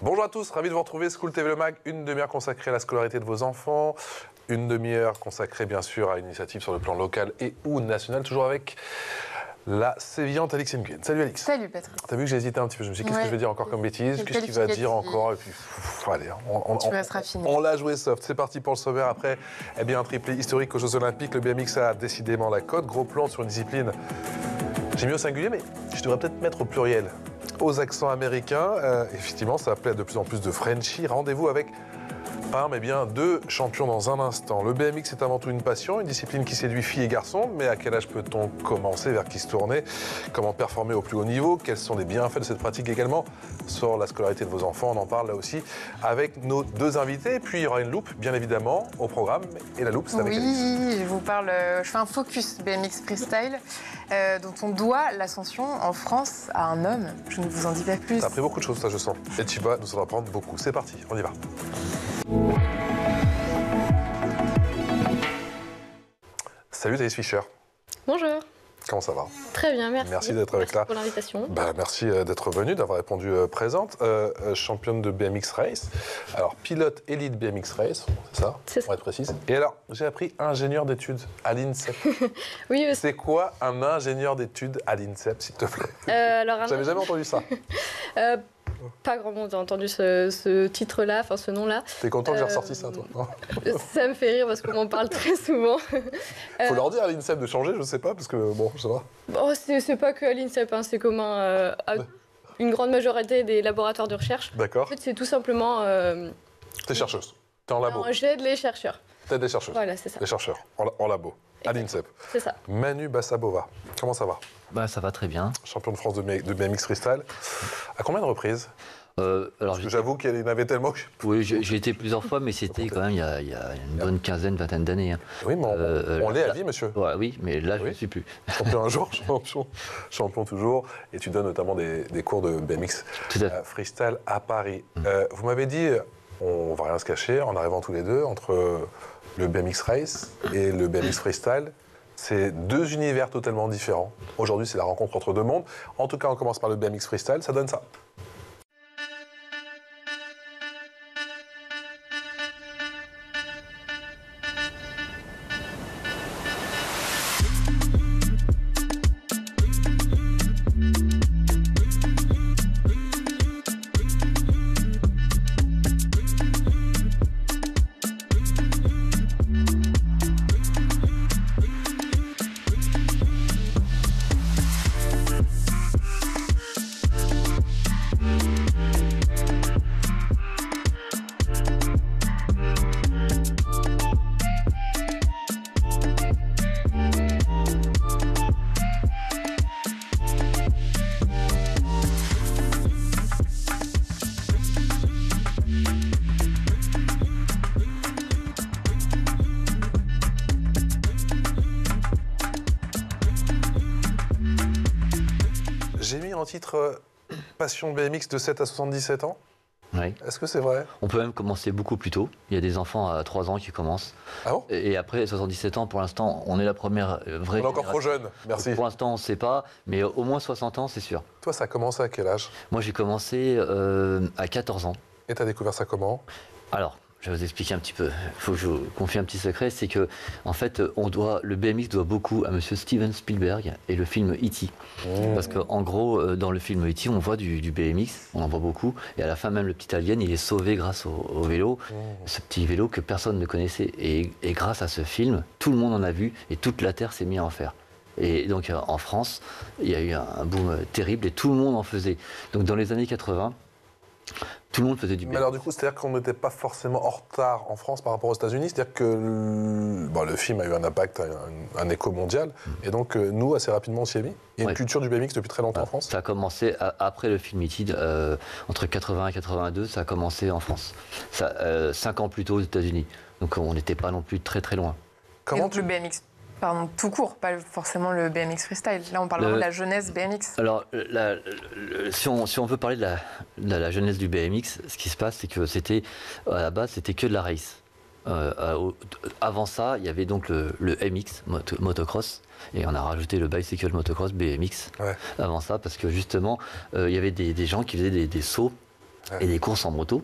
Bonjour à tous, ravi de vous retrouver. School TV Le Mag, une demi-heure consacrée à la scolarité de vos enfants, une demi-heure consacrée bien sûr à une initiative sur le plan local et ou national, toujours avec la sévillante Alix Nguyen. Salut Alix. Salut Patrick. T'as vu que j'ai hésité un petit peu, je me suis dit qu'est-ce que je vais dire encore comme bêtise, qu'est-ce qu'il va dire encore, et puis allez, on l'a joué soft. C'est parti pour le sommaire. Après, eh bien un triplé historique aux Jeux Olympiques, le BMX a décidément la cote, gros plan sur une discipline, j'ai mis au singulier mais je devrais peut-être mettre au pluriel. Aux accents américains, effectivement, ça plaît de plus en plus de Frenchies. Rendez-vous avec mais bien deux champions dans un instant. Le BMX est avant tout une passion, une discipline qui séduit filles et garçons. Mais à quel âge peut-on commencer, vers qui se tourner, comment performer au plus haut niveau, quels sont les bienfaits de cette pratique également sur la scolarité de vos enfants? On en parle là aussi avec nos deux invités. Et puis il y aura une loupe, bien évidemment, au programme. Et la loupe, c'est avec Alix. Oui, je vous parle, je fais un focus BMX freestyle dont on doit l'ascension en France à un homme. Je ne vous en dis pas plus. T'as appris beaucoup de choses, ça je sens. Et tu vas nous en apprendre beaucoup. C'est parti, on y va. Salut Thaïs Fischer. Bonjour. Comment ça va? Très bien, merci. Merci d'être avec là. Merci pour l'invitation. Merci d'être venue, d'avoir répondu présente. Championne de BMX Race. Alors, pilote élite BMX Race, c'est ça? C'est ça. Pour être précise. Et alors, j'ai appris ingénieur d'études à l'INSEP. Oui, c'est quoi un ingénieur d'études à l'INSEP, s'il te plaît? J'avais jamais entendu ça. Pas grand monde a entendu ce titre-là, enfin ce nom-là. T'es content que j'ai ressorti ça, toi? Ça me fait rire parce qu'on m'en parle très souvent. Faut leur dire à l'INSEP de changer, je sais pas, parce que bon, ça va. Oh, c'est pas que à l'INSEP, hein, c'est commun à une grande majorité des laboratoires de recherche. D'accord. En fait, c'est tout simplement... T'es chercheuse, t'es en labo. J'aide les chercheurs. T'aides les chercheuses. Voilà, c'est ça. Les chercheurs, en labo, à l'INSEP. C'est ça. Manu Bassabova, comment ça va? Ça va très bien. Champion de France de BMX freestyle. À combien de reprises? Alors, j'avoue qu'il y en avait tellement que... Oui, j'ai été plusieur fois, mais c'était quand même il y a une bonne quinzaine, vingtaine d'années. Hein. Oui, mais on l'est à vie, monsieur. Ouais, oui, mais là, je ne suis plus. Champion un jour, champion toujours. Et tu donnes notamment des cours de BMX freestyle à Paris. Vous m'avez dit, on va rien se cacher, en arrivant tous les deux, entre le BMX race et le BMX freestyle, c'est deux univers totalement différents. Aujourd'hui, c'est la rencontre entre deux mondes. En tout cas, on commence par le BMX freestyle, ça donne ça. J'ai mis en titre Passion BMX de 7 à 77 ans. Oui. Est-ce que c'est vrai? On peut même commencer beaucoup plus tôt. Il y a des enfants à 3 ans qui commencent. Ah bon? Et après 77 ans, pour l'instant, on est la première vraie. On est encore trop jeune, merci. Pour l'instant, on ne sait pas, mais au moins 60 ans, c'est sûr. Toi, ça a commencé à quel âge? Moi, j'ai commencé à 14 ans. Et tu as découvert ça comment? Alors, je vais vous expliquer un petit peu. Il faut que je vous confie un petit secret, c'est que en fait, le BMX doit beaucoup à Monsieur Steven Spielberg et le film E.T. Parce qu'en gros, dans le film E.T., on voit du BMX, on en voit beaucoup, et à la fin même, le petit alien, il est sauvé grâce au vélo, ce petit vélo que personne ne connaissait. Et grâce à ce film, tout le monde en a vu et toute la Terre s'est mise à en faire. Et donc en France, il y a eu un boom terrible et tout le monde en faisait. Donc dans les années 80, tout le monde faisait du BMX. Mais alors du coup, c'est-à-dire qu'on n'était pas forcément en retard en France par rapport aux États-Unis, c'est-à-dire que le film a eu un impact, un écho mondial, et donc nous, assez rapidement, on s'y est mis. Il y a une culture du BMX depuis très longtemps en France. Ça a commencé après le film E.T., entre 80 et 82, ça a commencé en France. 5 ans plus tôt aux États-Unis. Donc on n'était pas non plus très très loin. Comment le BMX tout court, pas forcément le BMX freestyle. Là, on parle vraiment de la jeunesse BMX. Alors, si on veut parler de la jeunesse du BMX, ce qui se passe, c'est que à la base, c'était que de la race. Avant ça, il y avait donc le MX, motocross, et on a rajouté le bicycle motocross, BMX, avant ça, parce que justement, il y avait des gens qui faisaient des sauts et des courses en moto,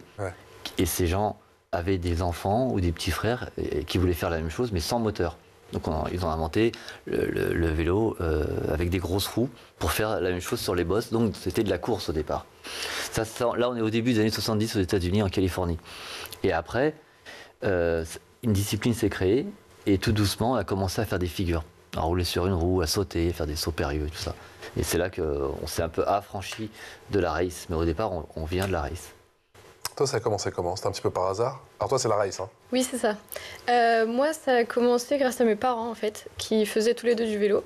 et ces gens avaient des enfants ou des petits frères qui voulaient faire la même chose, mais sans moteur. Donc ils ont inventé le vélo avec des grosses roues pour faire la même chose sur les bosses, donc c'était de la course au départ. Là, on est au début des années 70 aux États-Unis, en Californie. Et après, une discipline s'est créée et tout doucement, on a commencé à faire des figures, à rouler sur une roue, à sauter, faire des sauts périlleux, tout ça. Et c'est là qu'on s'est un peu affranchi de la race, mais au départ, on vient de la race. Toi, ça a commencé comment? C'était un petit peu par hasard? Alors toi, c'est la race, hein? Oui, c'est ça. Moi, ça a commencé grâce à mes parents, en fait, qui faisaient tous les deux du vélo.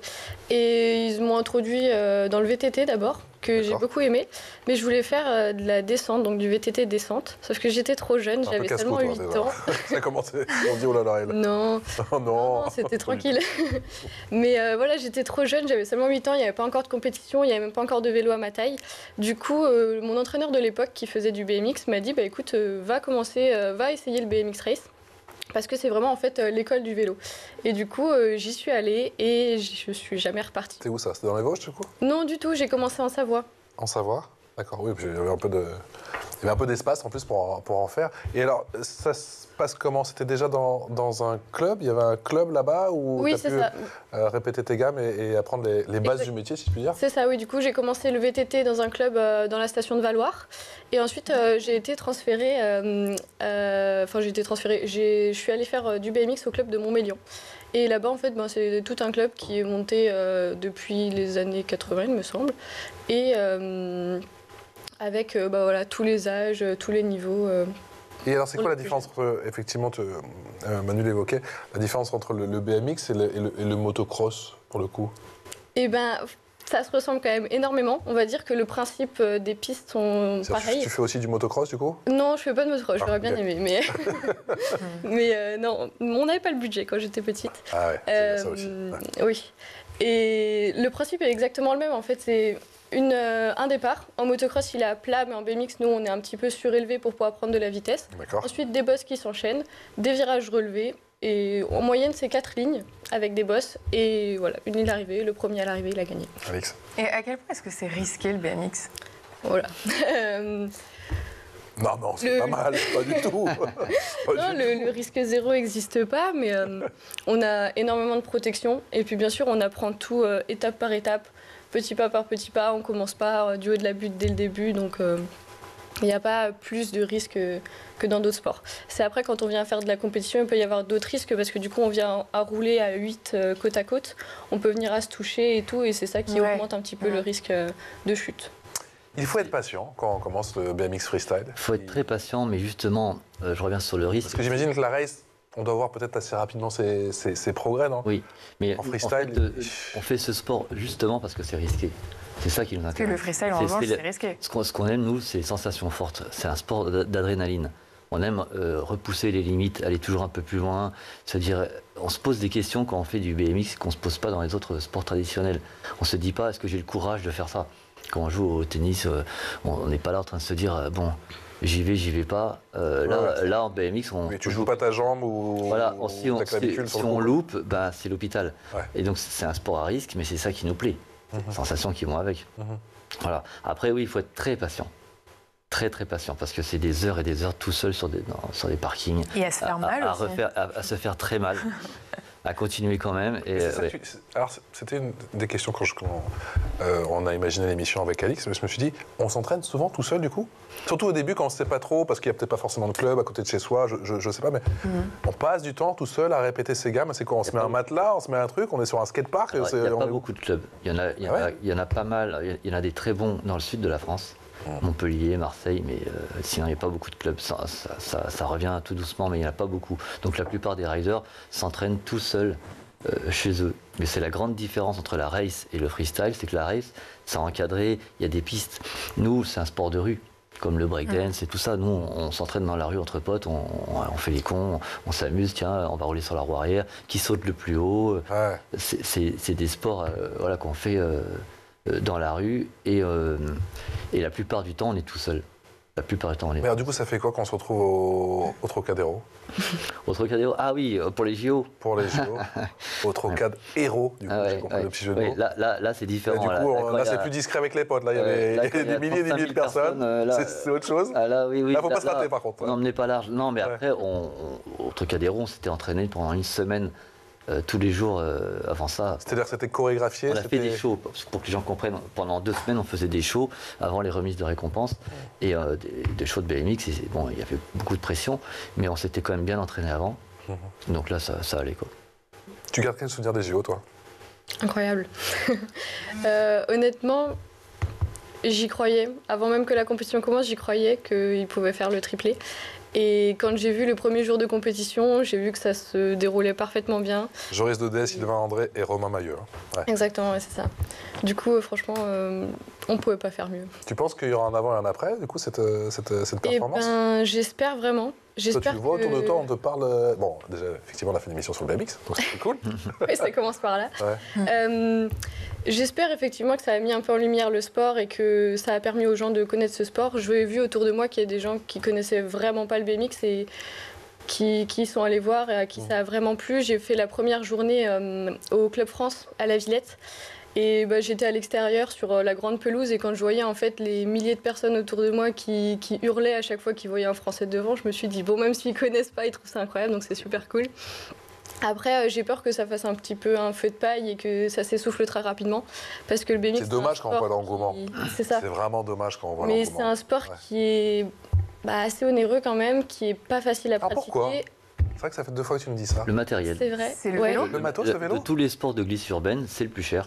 Et ils m'ont introduit dans le VTT d'abord, que j'ai beaucoup aimé. Mais je voulais faire de la descente, donc du VTT descente. Sauf que j'étais trop jeune, j'avais seulement 8 ans. Ça a commencé, on dit oh là là, elle. Non. Oh non. Non, c'était tranquille. Mais voilà, j'étais trop jeune, j'avais seulement 8 ans, il n'y avait pas encore de compétition, il n'y avait même pas encore de vélo à ma taille. Du coup, mon entraîneur de l'époque qui faisait du BMX m'a dit, bah écoute, va essayer le BMX Race. Parce que c'est vraiment en fait l'école du vélo. Et du coup, j'y suis allée et je suis jamais repartie. C'est où ça? C'était dans les Vosges du coup? Non, du tout, j'ai commencé en Savoie. En Savoie? D'accord, oui, il y avait un peu d'espace en plus pour en faire. Et alors, ça se passe comment? C'était déjà dans un club? Il y avait un club là-bas où tu as pu répéter tes gammes et apprendre les bases du métier, si je puis dire? C'est ça, oui. Du coup, j'ai commencé le VTT dans un club dans la station de Valloire. Et ensuite, j'ai été transférée. Je suis allée faire du BMX au club de Montmélian. Et là-bas, en fait, c'est tout un club qui est monté depuis les années 80, il me semble. Et avec tous les âges, tous les niveaux. Et alors, c'est quoi la différence entre, effectivement, Manu l'évoquait, la différence entre le BMX et le motocross, pour le coup? Eh ben, ça se ressemble quand même énormément. On va dire que le principe des pistes sont pareils. Tu fais aussi du motocross, du coup? Non, je fais pas de motocross, j'aurais bien aimé. Mais non, on n'avait pas le budget quand j'étais petite. Ah ouais, c'est ça aussi. Ouais. Oui. Et le principe est exactement le même. En fait, c'est un départ. En motocross, il est à plat, mais en BMX, nous, on est un petit peu surélevé pour pouvoir prendre de la vitesse. Ensuite, des bosses qui s'enchaînent, des virages relevés. Et en moyenne, c'est 4 lignes avec des bosses. Et voilà, une ligne d'arrivée, le premier à l'arrivée, il a gagné. Alex. Et à quel point est-ce que c'est risqué, le BMX? Voilà. Non, c'est pas mal, pas du tout. Le risque zéro n'existe pas, mais on a énormément de protection. Et puis, bien sûr, on apprend tout étape par étape. Petit pas par petit pas, on ne commence pas du haut de la butte dès le début, donc il n'y a pas plus de risques que dans d'autres sports. C'est après, quand on vient faire de la compétition, il peut y avoir d'autres risques, parce que du coup, on vient à rouler à 8 côte à côte, on peut venir à se toucher et tout, et c'est ça qui augmente un petit peu le risque de chute. Il faut être patient quand on commence le BMX freestyle. Il faut être très patient, mais justement, je reviens sur le risque. Parce que j'imagine que la race, on doit voir peut-être assez rapidement ses progrès, non? Oui, mais en freestyle, on fait ce sport justement parce que c'est risqué. C'est ça qui nous intéresse. Parce que le freestyle, en revanche, c'est risqué. Ce qu'on aime, nous, c'est les sensations fortes. C'est un sport d'adrénaline. On aime repousser les limites, aller toujours un peu plus loin. C'est-à-dire, on se pose des questions quand on fait du BMX qu'on ne se pose pas dans les autres sports traditionnels. On ne se dit pas, est-ce que j'ai le courage de faire ça? Quand on joue au tennis, on n'est pas là en train de se dire, bon, j'y vais pas. Là, en BMX, mais tu joues pas ta jambe ou si on loupe, c'est l'hôpital. Ouais. Et donc, c'est un sport à risque, mais c'est ça qui nous plaît. Sensations qui vont avec. Voilà. Après, oui, il faut être très patient. Très, très patient, parce que c'est des heures et des heures tout seul sur des parkings. Et à se faire mal aussi. À se faire très mal. À continuer quand même. Alors, c'était une des questions quand on a imaginé l'émission avec Alix. Je me suis dit, on s'entraîne souvent tout seul du coup? Surtout au début quand on ne sait pas trop, parce qu'il n'y a peut-être pas forcément de club à côté de chez soi, je ne sais pas, mais on passe du temps tout seul à répéter ses gammes. C'est quoi? On se met un matelas, on se met un truc, on est sur un skatepark? Il n'y a pas beaucoup de clubs. Il y en a pas mal. Il y en a des très bons dans le sud de la France. Montpellier, Marseille, mais sinon il n'y a pas beaucoup de clubs. Ça revient tout doucement, mais il n'y en a pas beaucoup. Donc la plupart des riders s'entraînent tout seuls chez eux. Mais c'est la grande différence entre la race et le freestyle, c'est que la race, c'est encadré, il y a des pistes. Nous, c'est un sport de rue, comme le breakdance et tout ça. Nous, on s'entraîne dans la rue entre potes, on fait les cons, on s'amuse, tiens, on va rouler sur la roue arrière, qui saute le plus haut. Ouais. C'est des sports qu'on fait... dans la rue et la plupart du temps on est tout seul. La plupart du temps, on est. Mais alors, du coup, ça fait quoi quand on se retrouve au Trocadéro? Au Trocadéro, ah oui, pour les JO. Pour les JO. Au Trocadéro, du coup, j'ai compris le petit jeu de mots. Là c'est différent. Et du coup, là, c'est plus discret avec les potes. Là, il y avait des milliers et des milliers de personnes. C'est autre chose. Ah, là, oui, là, faut pas se rater, par contre. Non, on n'est pas large. Non, mais après, au Trocadéro, on s'était entraîné pendant une semaine. Tous les jours avant ça. C'est-à-dire que c'était chorégraphié? On a fait des shows, pour que les gens comprennent. Pendant 2 semaines, on faisait des shows avant les remises de récompenses. Et des shows de BMX, bon, il y avait beaucoup de pression, mais on s'était quand même bien entraîné avant. Donc là, ça allait, quoi. Tu gardes quel souvenir des JO, toi? Incroyable. Honnêtement, j'y croyais. Avant même que la compétition commence, j'y croyais qu'il pouvait faire le triplé. Et quand j'ai vu le premier jour de compétition, j'ai vu que ça se déroulait parfaitement bien. Joris Daudet, Sylvain André et Romain Mailleux. Ouais. Exactement, ouais, c'est ça. Du coup, franchement, on ne pouvait pas faire mieux. Tu penses qu'il y aura un avant et un après, du coup, cette performance? J'espère vraiment. Toi, tu vois autour de toi, on te parle... Bon, déjà, effectivement, on a fait une émission sur le BMX, donc c'est cool. Oui, ça commence par là. Ouais. J'espère effectivement que ça a mis un peu en lumière le sport et que ça a permis aux gens de connaître ce sport. J'ai vu autour de moi qu'il y a des gens qui connaissaient vraiment pas le BMX et qui sont allés voir et à qui ça a vraiment plu. J'ai fait la première journée au Club France à la Villette. Et j'étais à l'extérieur sur la grande pelouse et quand je voyais en fait les milliers de personnes autour de moi qui hurlaient à chaque fois qu'ils voyaient un Français devant, je me suis dit bon, même s'ils connaissent pas, ils trouvent ça incroyable, donc c'est super cool. Après, j'ai peur que ça fasse un petit peu un feu de paille et que ça s'essouffle très rapidement parce que le BMX. C'est dommage quand on voit l'engouement. C'est ça. C'est vraiment dommage quand on voit l'engouement. Mais c'est un sport qui est assez onéreux quand même, qui est pas facile à pratiquer. Pourquoi ? C'est vrai que ça fait 2 fois que tu me dis ça. Le matériel. C'est vrai. C'est le vélo. Le matos, le vélo. De tous les sports de glisse urbaine, c'est le plus cher.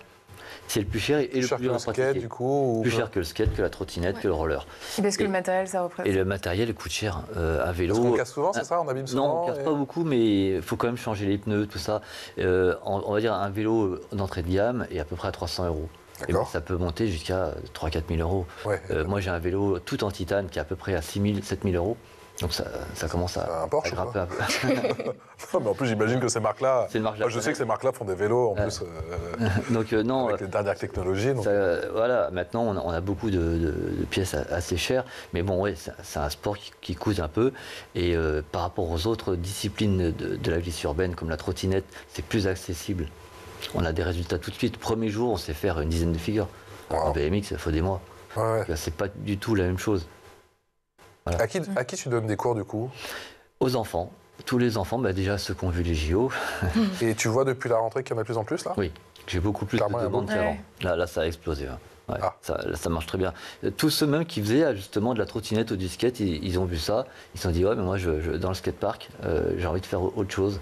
C'est le plus cher et le plus dur à pratiquer. Skate, du coup, plus cher que le skate, que la trottinette, que le roller. Et parce que le matériel, ça représente. Et le matériel coûte cher. Un vélo. Parce qu'on casse souvent, c'est ça? On abîme souvent? Non, on casse pas beaucoup, mais il faut quand même changer les pneus, tout ça. On va dire un vélo d'entrée de gamme est à peu près à 300 €. Et ça peut monter jusqu'à 3 000 à 4 000 €. Ouais. Moi, j'ai un vélo tout en titane qui est à peu près à 6 000, 7 000 €. Donc ça commence à grimper un peu. Non, mais en plus, j'imagine que ces marques-là. Moi, je sais que ces marques-là font des vélos en plus. Donc non. Avec les dernières technologies. Donc... voilà, maintenant on a beaucoup de pièces assez chères, mais bon, ouais, c'est un sport qui coûte un peu. Et par rapport aux autres disciplines de la glisse urbaine, comme la trottinette, c'est plus accessible. On a des résultats tout de suite. Premier jour, on sait faire une dizaine de figures. Wow. En BMX, il faut des mois. Ouais. C'est pas du tout la même chose. Voilà. À qui tu donnes des cours du coup? Aux enfants. Tous les enfants, déjà ceux qui ont vu les JO. Et tu vois depuis la rentrée qu'il y en a de plus en plus là? Oui, j'ai beaucoup plus de demandes qu'avant. Là, ça a explosé. Hein. Ouais, ça marche très bien. Tous ceux même qui faisaient justement de la trottinette ou du skate, ils ont vu ça. Ils se sont dit, ouais, mais moi, dans le skatepark, j'ai envie de faire autre chose.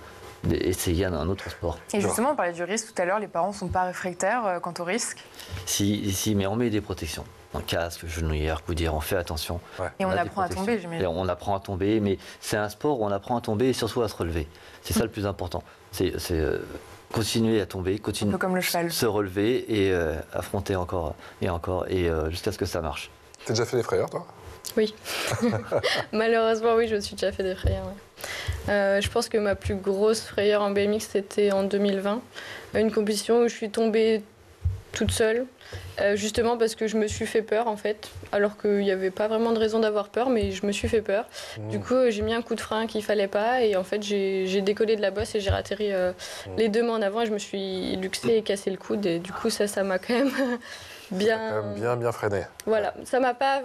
Essayer un autre sport. Et justement, on parlait du risque tout à l'heure, les parents ne sont pas réfractaires quant au risque? Si, mais on met des protections. Un casque, genouillère, coudière, on fait attention. Ouais. Et on apprend à tomber, j'imagine. On apprend à tomber, mais c'est un sport où on apprend à tomber et surtout à se relever. C'est ça le plus important. C'est continuer à tomber, continuer, un peu comme le cheval. Se relever et affronter encore et encore, et jusqu'à ce que ça marche. T'as déjà fait des frayeurs, toi? Oui. Malheureusement, oui, je me suis déjà fait des frayeurs. Ouais. Je pense que ma plus grosse frayeur en BMX, c'était en 2020. Une compétition où je suis tombée toute seule, justement parce que je me suis fait peur, en fait. Alors qu'il n'y avait pas vraiment de raison d'avoir peur, mais je me suis fait peur. Du coup, j'ai mis un coup de frein qu'il ne fallait pas. Et en fait, j'ai décollé de la bosse et j'ai ratterri les 2 mains en avant. Et je me suis luxée et cassé le coude. Et du coup, ça m'a quand même bien freiné. Voilà, ça m'a pas...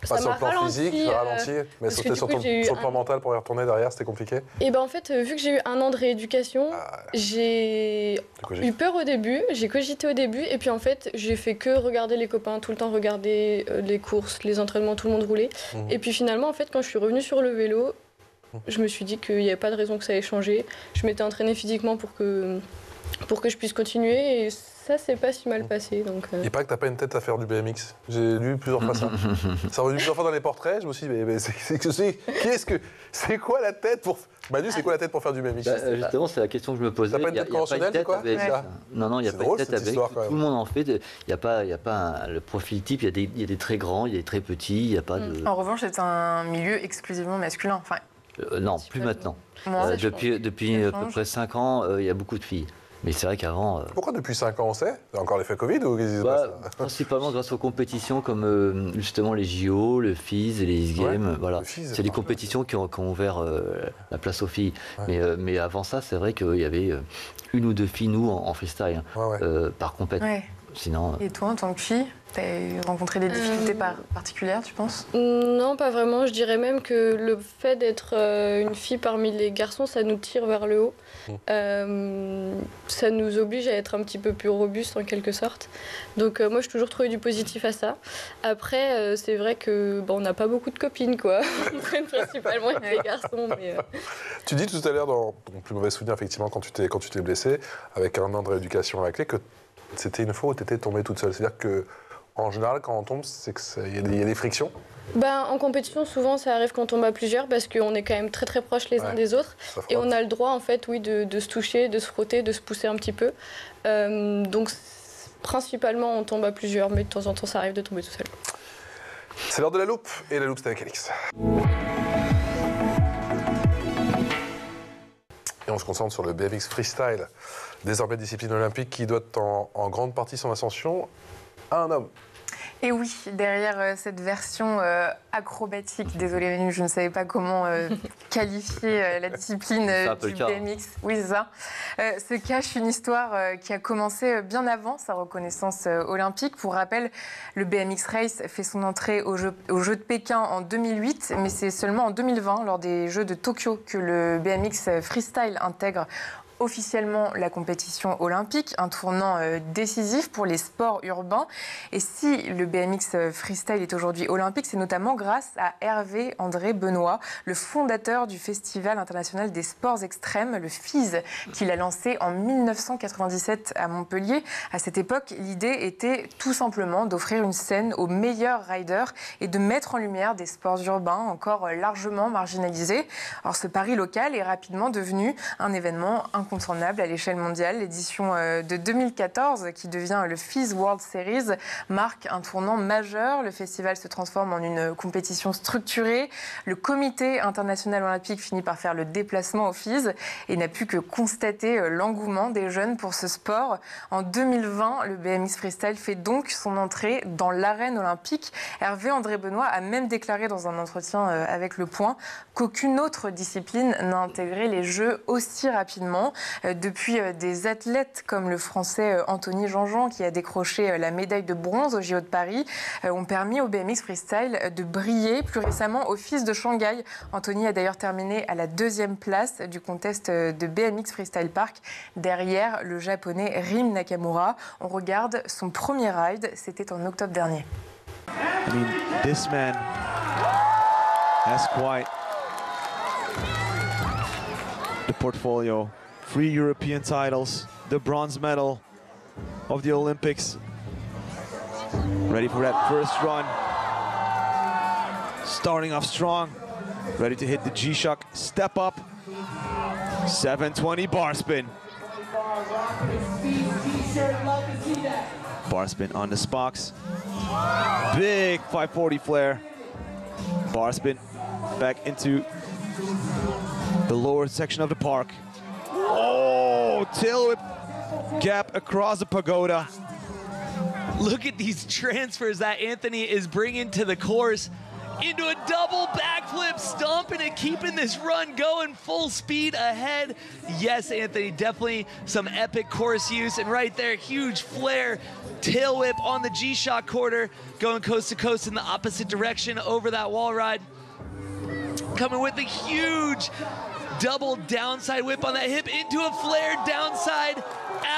Pas sur le plan physique, mais sur le plan mental pour y retourner derrière, c'était compliqué? Et en fait, vu que j'ai eu 1 an de rééducation, j'ai eu peur au début, j'ai cogité au début, et puis en fait, j'ai fait que regarder les copains, tout le temps regarder les courses, les entraînements, tout le monde roulait. Et puis finalement, en fait, quand je suis revenue sur le vélo, je me suis dit qu'il n'y avait pas de raison que ça ait changé. Je m'étais entraînée physiquement pour que je puisse continuer, et ça s'est pas si mal passé. Donc, Il paraît que t'as pas une tête à faire du BMX. J'ai lu plusieurs fois ça. Ça revenu plusieurs fois dans les portraits. Je me suis dit, mais c'est quoi la tête pour... Manu, c'est quoi la tête pour faire du BMX? Justement, c'est la question que je me posais. T'as pas une tête conventionnelle, c'est quoi? Non, il n'y a pas de tête avec. Tout le monde en fait. Il n'y a pas le profil type. Il y a des très grands, il y a des très petits. Il y a pas de... En revanche, c'est un milieu exclusivement masculin. Enfin, non, plus maintenant. Depuis à peu près 5 ans, il y a beaucoup de filles. Mais c'est vrai qu'avant... Pourquoi depuis 5 ans on sait? C'est encore l'effet Covid ou qu'est-ce qui se passe? Principalement grâce aux compétitions comme justement les JO, le FIS et les X Games. Voilà. C'est des compétitions qui ont ouvert place aux filles. Ouais. Mais avant ça, c'est vrai qu'il y avait une ou deux filles, nous, en freestyle, par compète. Ouais. Sinon, Et toi, en tant que fille, tu as rencontré des difficultés particulières, tu penses? Non, pas vraiment. Je dirais même que le fait d'être une fille parmi les garçons, ça nous tire vers le haut. Ça nous oblige à être un petit peu plus robuste en quelque sorte. Donc moi, j'ai toujours trouvé du positif à ça. Après, c'est vrai que on n'a pas beaucoup de copines, quoi. On traîne principalement avec les garçons. Mais, Tu dis tout à l'heure, dans ton plus mauvais souvenir, effectivement, quand tu t'es blessée, avec 1 an de rééducation à la clé, que c'était une fois où tu étais tombée toute seule. C'est-à-dire qu'en général, quand on tombe, c'est qu'il y a des frictions. En compétition, souvent, ça arrive qu'on tombe à plusieurs parce qu'on est quand même très très proches les uns des autres. Et on a le droit, en fait, de se toucher, de se frotter, de se pousser un petit peu. Donc, principalement, on tombe à plusieurs, mais de temps en temps, ça arrive de tomber tout seul. C'est l'heure de la loupe, et la loupe, c'est avec Alix. Et on se concentre sur le BMX freestyle, désormais discipline olympique qui doit en grande partie son ascension à un homme. Et oui, derrière cette version acrobatique, désolé Manu, je ne savais pas comment qualifier la discipline du BMX. Oui, c'est ça. Se cache une histoire qui a commencé bien avant sa reconnaissance olympique. Pour rappel, le BMX Race fait son entrée aux Jeux de Pékin en 2008, mais c'est seulement en 2020, lors des Jeux de Tokyo, que le BMX Freestyle intègre officiellement la compétition olympique, un tournant décisif pour les sports urbains. Et si le BMX freestyle est aujourd'hui olympique, c'est notamment grâce à Hervé André Benoît, le fondateur du Festival international des sports extrêmes, le FIS, qu'il a lancé en 1997 à Montpellier. À cette époque, l'idée était tout simplement d'offrir une scène aux meilleurs riders et de mettre en lumière des sports urbains encore largement marginalisés. Alors ce pari local est rapidement devenu un événement incontournable à l'échelle mondiale. L'édition de 2014, qui devient le FIS World Series, marque un tournant majeur. Le festival se transforme en une compétition structurée. Le comité international olympique finit par faire le déplacement au FIS et n'a pu que constater l'engouement des jeunes pour ce sport. En 2020, le BMX Freestyle fait donc son entrée dans l'arène olympique. Hervé André Benoît a même déclaré dans un entretien avec Le Point qu'aucune autre discipline n'a intégré les Jeux aussi rapidement. Depuis, des athlètes comme le Français Anthony Jean-Jean, qui a décroché la médaille de bronze au JO de Paris, ont permis au BMX Freestyle de briller. Plus récemment, au FIS de Shanghai, Anthony a d'ailleurs terminé à la 2e place du contest de BMX Freestyle Park, derrière le japonais Rim Nakamura. On regarde son premier ride, c'était en octobre dernier. I mean, this man has quite the portfolio. 3 European titles, the bronze medal of the Olympics. Ready for that first run. Starting off strong, ready to hit the G-Shock, step up. 720 bar spin. Bar spin on the Spox. Big 540 flare. Bar spin back into the lower section of the park. Oh, tail whip gap across the pagoda. Look at these transfers that Anthony is bringing to the course. Into a double backflip, stomping and keeping this run going full speed ahead. Yes, Anthony, definitely some epic course use. And right there, huge flare, tail whip on the G-Shock quarter, going coast to coast in the opposite direction over that wall ride. Coming with a huge double downside whip on that hip into a flare downside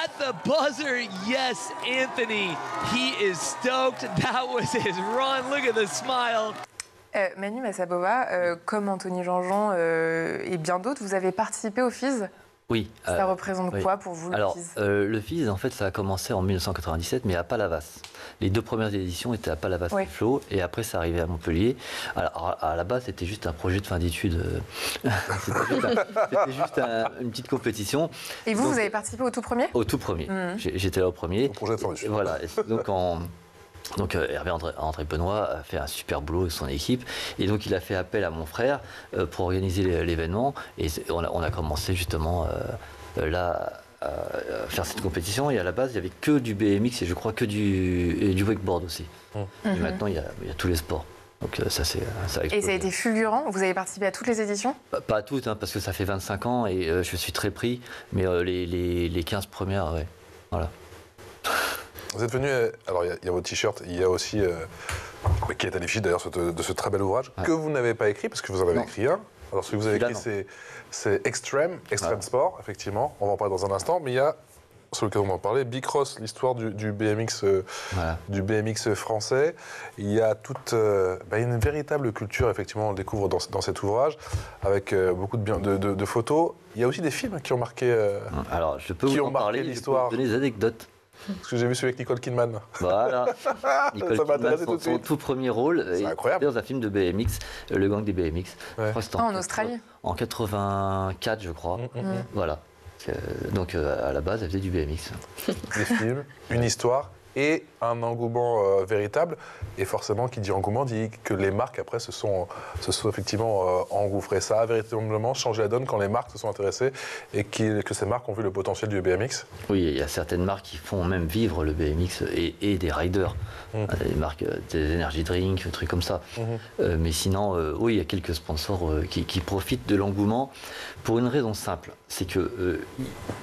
at the buzzer. Yes, Anthony, he is stoked. That was his run. Look at the smile. Manu Massabova, comme Anthony Jean-Jean et bien d'autres, vous avez participé au FIS? Oui. Ça représente quoi pour vous, le FIS? Le FIS, en fait, ça a commencé en 1997, mais à Palavas. Les 2 premières éditions étaient à Palavas Flow, et après, ça arrivait à Montpellier. Alors, à la base, c'était juste un projet de fin d'études. C'était juste une petite compétition. Et vous, vous avez participé au tout premier? Au tout premier. J'étais là au premier. Au projet de fin d'études. Voilà. Donc Hervé André Benoît a fait un super boulot avec son équipe et donc il a fait appel à mon frère pour organiser l'événement et on a commencé justement là faire cette compétition. Et à la base, il n'y avait que du BMX et je crois que du wakeboard aussi. Et maintenant, il y a tous les sports. Donc ça a explosé. Et ça a été fulgurant? Vous avez participé à toutes les éditions? Pas à toutes, parce que ça fait 25 ans et je suis très pris. Mais les 15 premières, ouais. Voilà. Vous êtes venu, alors il y a votre t-shirt, il y a aussi, qui est à l'effigie d'ailleurs de ce très bel ouvrage, que vous n'avez pas écrit, parce que vous en avez écrit un. Alors celui que vous avez écrit, c'est Extreme Sport, effectivement, on va en parler dans un instant, mais il y a, sur lequel on va en parler, Bicross, l'histoire du BMX, du BMX français. Il y a toute une véritable culture, effectivement, on le découvre dans cet ouvrage, avec beaucoup de photos. Il y a aussi des films qui ont marqué alors, je peux vous en parler, l'histoire. Je peux vous donner des anecdotes. Parce que j'ai vu celui avec Nicole Kidman. Voilà. Nicole Kidman, son tout premier rôle, c'est incroyable. Dans un film de BMX, le gang des BMX. Ouais. En Australie. En 84, je crois. Voilà. Donc à la base, elle faisait du BMX. Des films, une histoire et un engouement véritable. Et forcément, qui dit engouement, dit que les marques, après, se sont effectivement engouffrées. Ça a véritablement changé la donne quand les marques se sont intéressées et que ces marques ont vu le potentiel du BMX. Oui, il y a certaines marques qui font même vivre le BMX et des riders. Des marques, des energy drinks, des trucs comme ça. Mais sinon, oui, il y a quelques sponsors qui profitent de l'engouement pour une raison simple. C'est que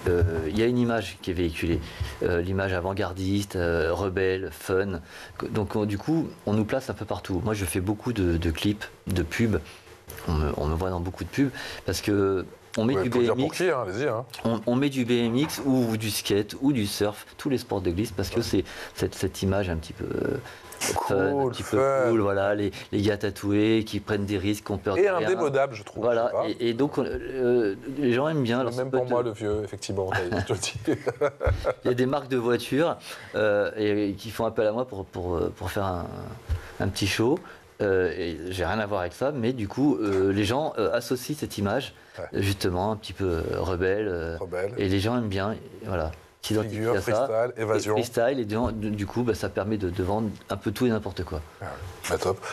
il y a une image qui est véhiculée. L'image avant-gardiste, rebelle, fun. Donc du coup, on nous place un peu partout. Moi, je fais beaucoup de clips, de pubs. On me voit dans beaucoup de pubs parce que on met du BMX. Pour qui, allez-y. On met du BMX ou du skate ou du surf, tous les sports de glisse parce que c'est cette image un petit peu fun, un petit peu cool, voilà, les gars tatoués qui prennent des risques, qui ont peur de rien. Et indémodable, je trouve. Voilà, et donc les gens aiment bien. Même pour moi, le vieux, effectivement, je te le dis. Il y a des marques de voitures et qui font appel à moi pour faire un petit show. Et j'ai rien à voir avec ça, mais du coup, les gens associent cette image, justement, un petit peu rebelle. Et les gens aiment bien, voilà. Figure, freestyle, évasion. Freestyle, et du coup, ça permet de vendre un peu tout et n'importe quoi. Top.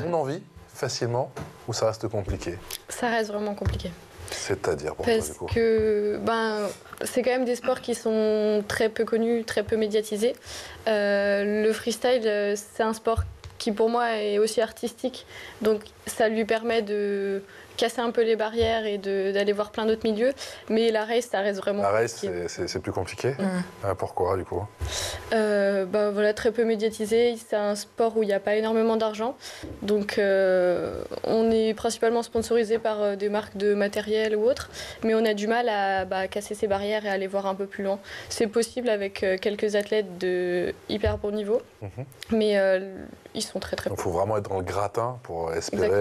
On en vit facilement ou ça reste compliqué? Ça reste vraiment compliqué. C'est-à-dire pour toi, du coup? Parce que c'est quand même des sports qui sont très peu connus, très peu médiatisés. Le freestyle, c'est un sport qui pour moi est aussi artistique, donc ça lui permet de casser un peu les barrières et d'aller voir plein d'autres milieux, mais la race, ça reste vraiment compliqué. La race, c'est plus compliqué. Pourquoi, du coup? Voilà, très peu médiatisé, c'est un sport où il n'y a pas énormément d'argent, donc on est principalement sponsorisé par des marques de matériel ou autres, mais on a du mal à casser ces barrières et aller voir un peu plus loin. C'est possible avec quelques athlètes de hyper bon niveau, mais ils sont très très. Il faut vraiment être dans le gratin pour espérer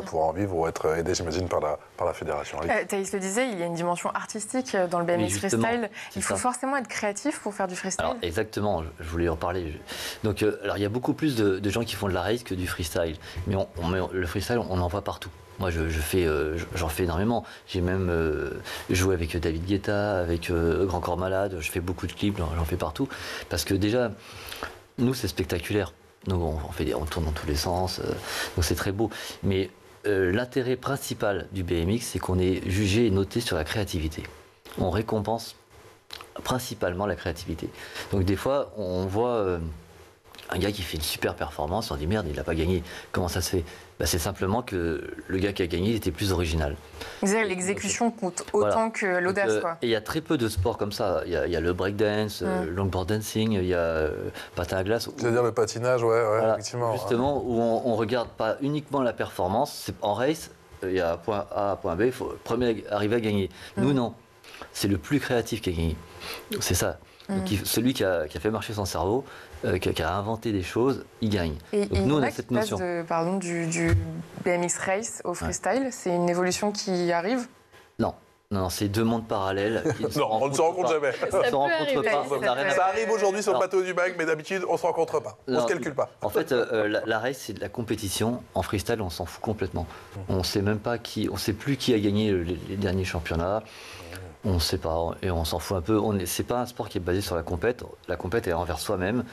pouvoir en vivre ou être aidé, j'imagine, par la fédération. Thaïs le disait, il y a une dimension artistique dans le BMX freestyle. Il faut forcément être créatif pour faire du freestyle. Alors, exactement, je voulais en parler. Donc, alors, il y a beaucoup plus de gens qui font de la race que du freestyle. Mais le freestyle, on en voit partout. Moi, j'en fais énormément. J'ai même joué avec David Guetta, avec Grand Corps Malade. Je fais beaucoup de clips, j'en fais partout. Parce que déjà, nous, c'est spectaculaire. Donc on tourne dans tous les sens, donc c'est très beau. Mais l'intérêt principal du BMX, c'est qu'on est jugé et noté sur la créativité. On récompense principalement la créativité. Donc des fois, on voit un gars qui fait une super performance, on dit merde, il n'a pas gagné. Comment ça se fait? C'est simplement que le gars qui a gagné était plus original. L'exécution compte autant que l'audace. Et il y a très peu de sports comme ça. Il y a le breakdance, le longboard dancing, il y a patin à glace. C'est-à-dire le patinage, voilà, effectivement. Justement, où on ne regarde pas uniquement la performance. En race, il y a point A, point B, il faut premier arriver à gagner. Nous, non. C'est le plus créatif qui a gagné. C'est ça. Donc, celui qui a fait marcher son cerveau, qui a inventé des choses, il gagne. Et donc, nous, on a cette notion. Du BMX race au freestyle, c'est une évolution qui arrive? Non, c'est deux mondes parallèles. Non, on ne se rencontre jamais. On ne se rencontre pas. Ça arrive aujourd'hui sur le plateau du bac, mais d'habitude, on ne se rencontre pas. On ne se calcule pas. En fait, la race, c'est de la compétition. En freestyle, on s'en fout complètement. On ne sait même pas on sait plus qui a gagné les derniers championnats. On ne sait pas, et on s'en fout un peu. C'est pas un sport qui est basé sur la compète. La compète est envers soi-même.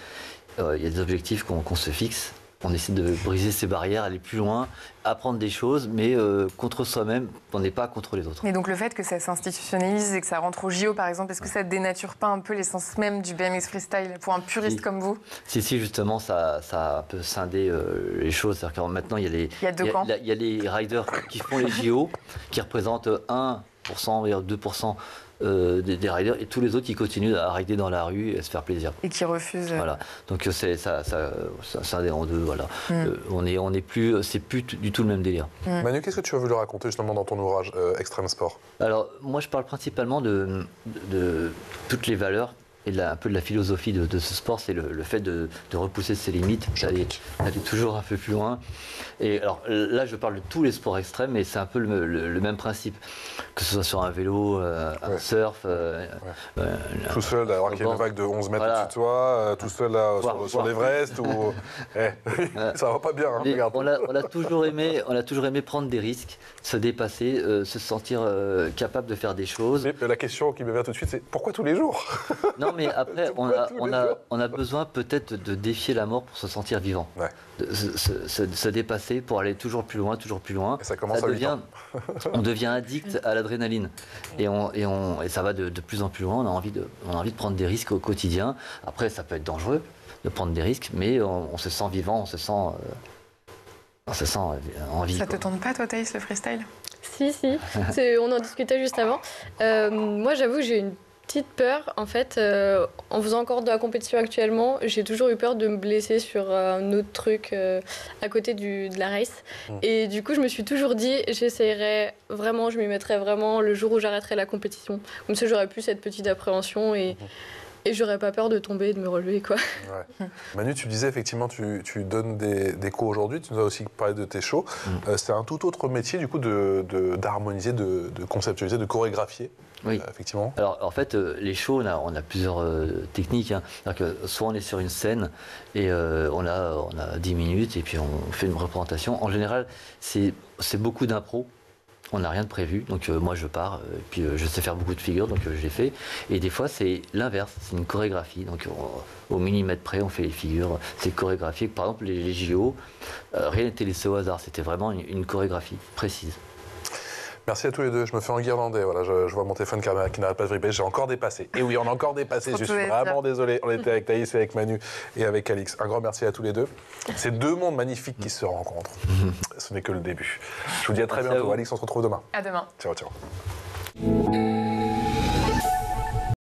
Il y a des objectifs qu'on se fixe. On essaie de briser ces barrières, aller plus loin, apprendre des choses, mais contre soi-même, on n'est pas contre les autres. Mais donc le fait que ça s'institutionnalise et que ça rentre au JO, par exemple, est-ce que ça dénature pas un peu l'essence même du BMX freestyle pour un puriste comme vous? Si, justement, ça peut scinder les choses. C'est-à-dire que maintenant, il y a les riders qui font les JO, qui représentent 1%, 2% des riders, et tous les autres qui continuent à rider dans la rue et à se faire plaisir. Et qui refusent. Voilà. Donc c'est scindé en deux. Voilà. C'est plus du tout le même délire. Manu, qu'est-ce que tu as voulu raconter justement dans ton ouvrage Extreme Sport? Alors moi je parle principalement de toutes les valeurs et un peu de la philosophie de ce sport, c'est le fait de repousser ses limites, d'aller toujours un peu plus loin. Et alors là, je parle de tous les sports extrêmes, mais c'est un peu le même principe, que ce soit sur un vélo, un surf. Tout seul, alors qu'il y a une vague de 11 mètres au-dessus de toi, tout seul là, sur l'Everest, ou... ça va pas bien, hein, regarde. On a toujours aimé prendre des risques, se dépasser, se sentir capable de faire des choses. Mais la question qui me vient tout de suite, c'est pourquoi tous les jours? Non, mais après, on a besoin peut-être de défier la mort pour se sentir vivant. Ouais. De se dépasser pour aller toujours plus loin, toujours plus loin. Et ça commence à 8 ans. On devient addict à l'adrénaline. Et ça va de plus en plus loin. On a envie de prendre des risques au quotidien. Après, ça peut être dangereux de prendre des risques, mais on se sent vivant, on se sent en vie. Ça te tente pas, toi, Thaïs, le freestyle? Si. On en discutait juste avant. Moi, j'avoue que j'ai une petite peur, en fait, en faisant encore de la compétition actuellement, j'ai toujours eu peur de me blesser sur un autre truc à côté de la race. Et du coup, je me suis toujours dit, j'essayerais vraiment, je m'y mettrais vraiment le jour où j'arrêterai la compétition. Comme ça, j'aurais plus cette petite appréhension et j'aurais pas peur de tomber et de me relever, quoi. Ouais. Manu, tu disais effectivement, tu donnes des cours aujourd'hui, tu nous as aussi parlé de tes shows. C'est un tout autre métier, du coup, d'harmoniser, de conceptualiser, de chorégraphier. Oui. Effectivement. Alors en fait, les shows, on a plusieurs techniques. Hein. C'est-à-dire que soit on est sur une scène et on a 10 minutes et puis on fait une représentation. En général, c'est beaucoup d'impro. On n'a rien de prévu, donc moi je pars, et puis je sais faire beaucoup de figures, donc je les fais. Et des fois c'est l'inverse, c'est une chorégraphie, donc au millimètre près on fait les figures, c'est chorégraphique. Par exemple les JO, rien n'était laissé au hasard, c'était vraiment une chorégraphie précise. Merci à tous les deux. Je me fais enguirlander. Voilà, je vois mon téléphone qui n'arrête pas de vibrer. J'ai encore dépassé. Et oui, on a encore dépassé. Je suis vraiment désolé. On était avec Thaïs, avec Manu et avec Alix. Un grand merci à tous les deux. C'est deux mondes magnifiques qui se rencontrent. Ce n'est que le début. Je vous dis à très bientôt. Alix, on se retrouve demain. À demain. Ciao.